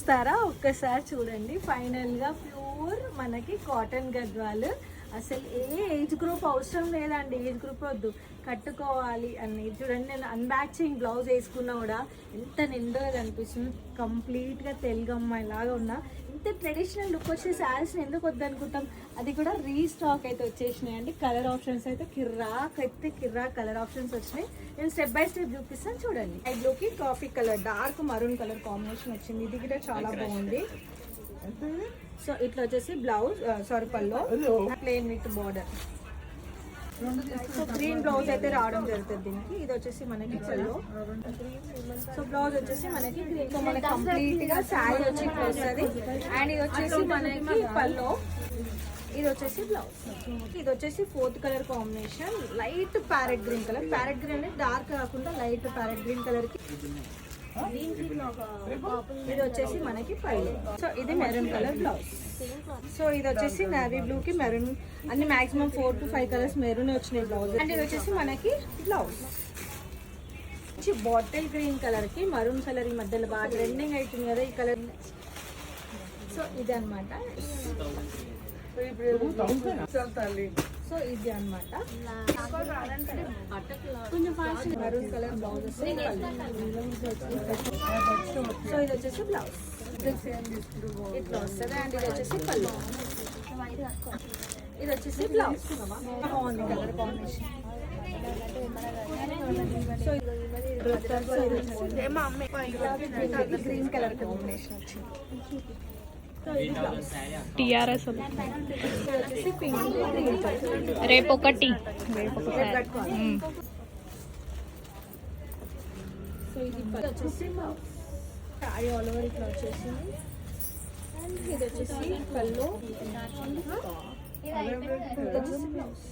చూస్తారా ఒక్కసారి చూడండి. ఫైనల్గా ప్యూర్ మనకి కాటన్ గద్వాలు. అసలు ఏ ఏజ్ గ్రూప్ అవసరం లేదండి, ఏజ్ గ్రూప్ వద్దు, కట్టుకోవాలి అని. చూడండి నేను అన్బ్యాచింగ్ బ్లౌజ్ వేసుకున్నా కూడా ఎంత నిండుగా కనిపిస్తుంది. కంప్లీట్గా తెలుగు అమ్మాయి లాగా ఉన్నా. ఇంత ట్రెడిషనల్ లుక్ వచ్చే శారీస్ని ఎందుకు వద్దనుకుంటాం. అది కూడా రీస్టాక్ అయితే వచ్చేసినాయి అండి. కలర్ ఆప్షన్స్ అయితే కిర్రాక్ కలర్ ఆప్షన్స్ వచ్చినాయి. నేను స్టెప్ బై స్టెప్ చూపిస్తాను చూడండి. ఐబ్లోకి coffee colour, dark maroon colour combination వచ్చింది. ఇది కూడా చాలా బాగుంది. సో ఇట్లా వచ్చేసి బ్లౌజ్ పల్లో plain with border. So green blouse అయితే రావడం జరుగుతుంది దీనికి. ఇది వచ్చేసి మనకి పల్లో. సో బ్లౌజ్ వచ్చేసి మనకి గ్రీన్ తో మనకి కంప్లీట్ గా శారీ వచ్చి ఇట్లా వస్తుంది. అండ్ ఇది వచ్చేసి మనకి పల్లో, ఇది వచ్చేసి బ్లౌజ్. ఇది వచ్చేసి 4th colour combination, light parrot green colour. Parrot green అనేది డార్క్ కాకుండా లైట్ ప్యారెట్ గ్రీన్ కలర్ కి. ఇది వచ్చేసి మనకి పైలు. సో ఇది మెరూన్ కలర్ బ్లౌజ్. సో ఇది వచ్చేసి నేవీ బ్లూ కి మెరూన్, అన్ని మాక్సిమం 4 to 5 కలర్స్ మెరూన్ వచ్చినాయి బ్లౌజ్. అండ్ ఇది వచ్చేసి మనకి బ్లౌజ్ బాటిల్ గ్రీన్ కలర్ కి మరూన్ కలర్ ఈ మధ్యలో బాగా ట్రెండింగ్ అవుతుంది కదా ఈ కలర్. సో ఇది అనమాట. సో ఇది అనమాట కొంచెం ఫాస్ట్ మరూన్ కలర్ బ్లౌజ్ వస్తుంది. సో ఇది వచ్చేసి బ్లౌజ్ ఇట్లా వస్తుంది. అండ్ ఇది వచ్చేసి పళ్ళు, ఇది వచ్చేసి బ్లౌజ్. బాగుంది colour combination. So green colour combination వచ్చింది. టిఆర్ఎస్ రేపు ఒకటి. సో ఇది వచ్చేసి శారీ ఆల్ ఓవర్ ఇట్లా వచ్చేసింది. అండ్ ఇది వచ్చేసి పళ్ళు, ఇది వచ్చేసి బ్లౌజ్.